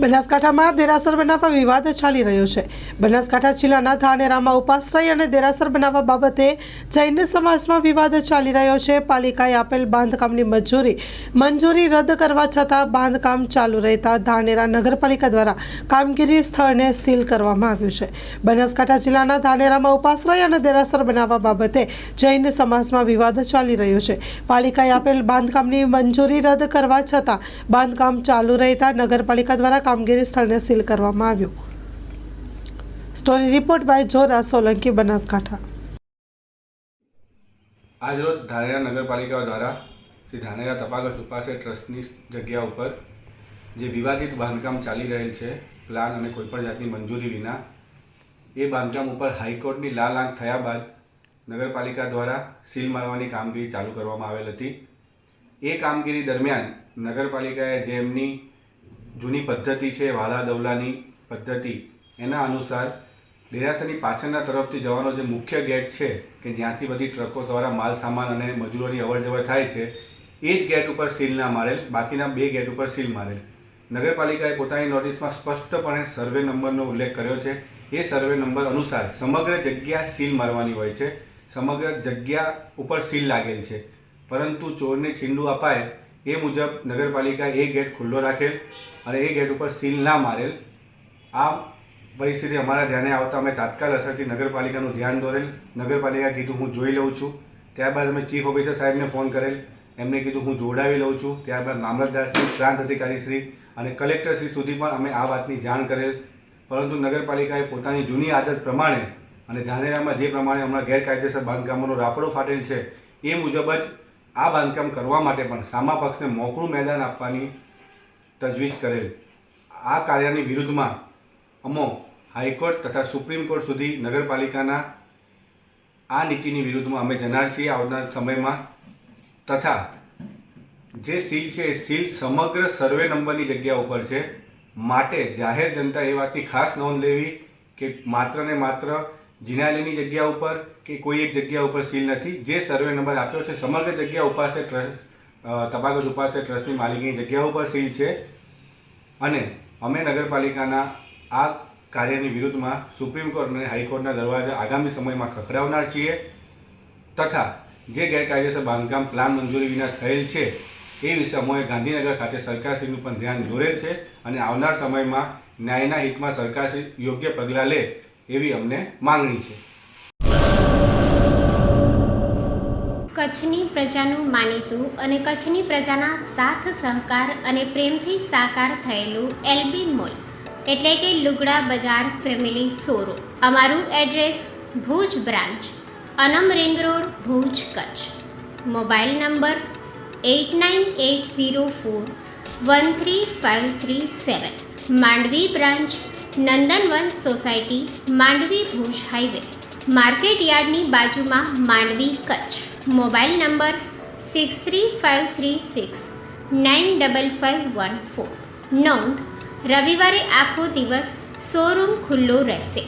બનાસકાંઠામાં દેરાસર બનાવવા વિવાદ ચાલી રહ્યો છે। બનાસકાંઠા જિલ્લાના ધાનેરામાં ઉપાશ્રય અને દેરાસર બનાવવા બાબતે જૈન સમાજમાં વિવાદ ચાલી રહ્યો છે। પાલિકાએ આપેલ બાંધકામની મંજૂરી રદ કરવા છતાં બાંધકામ ચાલુ રહેતા ધાનેરા નગરપાલિકા દ્વારા કામગીરી સ્થળને સીલ કરવામાં આવ્યું છે। બનાસકાંઠા જિલ્લાના ધાનેરામાં ઉપાશ્રય અને દેરાસર બનાવવા બાબતે જૈન સમાજમાં વિવાદ ચાલી રહ્યો છે। પાલિકાએ આપેલ બાંધકામની મંજૂરી રદ કરવા છતાં બાંધકામ ચાલુ રહેતા નગરપાલિકા દ્વારા કામગીરી સ્થળને સીલ કરવામાં આવ્યું। Story report by Jora Solanki, Banaskantha. આજરોજ ધાનેરા નગરપાલિકા દ્વારા શ્રી ધાનેરા તપાગત ઉપાશ્રય ટ્રસ્ટની જગ્યા ઉપર જે વિવાદિત બાંધકામ ચાલી રહેલ છે, પ્લાન અને કોઈપણ જાતની મંજૂરી વિના, એ બાંધકામ ઉપર હાઈકોર્ટની લાલ આંખ થયા બાદ નગરપાલિકા દ્વારા સીલ મારવાની કામગીરી ચાલુ કરવામાં આવેલ હતી। એ કામગીરી દરમિયાન નગરપાલિકાએ જે એમની જૂની પદ્ધતિ છે, વાલા દવલાની પદ્ધતિ, એના અનુસાર દેરાસરની પાછળના તરફથી જવાનો જે મુખ્ય ગેટ છે કે જ્યાંથી બધી ટ્રકો દ્વારા માલ સામાન અને મજૂરોની અવરજવર થાય છે, એ જ ગેટ ઉપર સીલ ના મારેલ, બાકીના 2 ગેટ ઉપર સીલ મારેલ। નગરપાલિકાએ પોતાની નોટિસમાં સ્પષ્ટપણે સર્વે નંબરનો ઉલ્લેખ કર્યો છે। એ સર્વે નંબર અનુસાર સમગ્ર જગ્યા સીલ મારવાની હોય છે, સમગ્ર જગ્યા ઉપર સીલ લાગેલ છે, પરંતુ ચોરને છીંડું અપાય એ મુજબ નગરપાલિકાએ એ ગેટ ખુલ્લો રાખેલ અને એ ગેટ ઉપર સીલ ના મારેલ। આ પરિસ્થિતિ અમારા ધ્યાને આવતા અમે તાત્કાલ અસરથી નગરપાલિકાનું ધ્યાન દોરેલ। નગરપાલિકાએ કીધું હું જોઈ લઉં છું। ત્યારબાદ અમે ચીફ ઓફિસર સાહેબને ફોન કરેલ, એમને કીધું હું જોડાવી લઉં છું। ત્યારબાદ મામલતદારશ્રી, પ્રાંત અધિકારીશ્રી અને કલેક્ટરશ્રી સુધી પણ અમે આ વાતની જાણ કરેલ, પરંતુ નગરપાલિકાએ પોતાની જૂની આદત પ્રમાણે અને ધાનેરામાં જે પ્રમાણે હમણાં ગેરકાયદેસર બાંધકામોનો રાફડો ફાટેલ છે એ મુજબ જ આ બાંધકામ કરવા માટે પણ સામા પક્ષને મોકળું મેદાન આપવાની તજવીજ કરેલ। આ કાર્યની વિરુદ્ધમાં અમો હાઈકોર્ટ તથા સુપ્રીમ કોર્ટ સુધી નગરપાલિકાના આ નીતિની વિરુદ્ધમાં અમે જનાર છીએ આવનાર સમયમાં। તથા જે સીલ છે એ સીલ સમગ્ર સર્વે નંબરની જગ્યા ઉપર છે, માટે જાહેર જનતા એ વાતની ખાસ નોંધ લેવી કે માત્ર ને માત્ર જિનાલીની જગ્યા ઉપર કે કોઈ એક જગ્યા ઉપર સીલ નથી। જે સર્વે નંબર આપ્યો છે સમગ્ર જગ્યા ઉપાશ્રય ટ્રસ્ટ, તપાગત ઉપાશ્રય ટ્રસ્ટની માલિકીની જગ્યા ઉપર સીલ છે અને અમે નગરપાલિકાના આ કાર્યની વિરુદ્ધમાં સુપ્રીમ કોર્ટ અને હાઈકોર્ટના દરવાજા આગામી સમયમાં ખખડાવનાર છીએ। તથા જે ગેરકાયદેસર બાંધકામ પ્લાન મંજૂરી વિના થયેલ છે એ વિશે અમોએ ગાંધીનગર ખાતે સરકારશ્રીનું પણ ધ્યાન દોરેલ છે અને આવનાર સમયમાં ન્યાયના હિતમાં સરકારશ્રી યોગ્ય પગલાં લે એવી અમને માંગણી છે। કચ્છની પ્રજાનું માનીતું અને કચ્છની પ્રજાના સાથ સહકાર અને પ્રેમથી સાકાર થયેલું એલબી મોલ એટલે કે લુગડા બજાર ફેમિલી શોરૂમ। અમારું address Bhuj branch, Anam ring road, Bhuj, Kutch. Mobile number 8980413537। Mandvi branch, Nandanvan society, Mandvi, Bhuj highway, market યાર્ડની બાજુમાં, માંડવી, કચ્છ। Mobile number 6353695514। નોંધ: રવિવારે આખો દિવસ શોરૂમ ખુલ્લો રહેશે।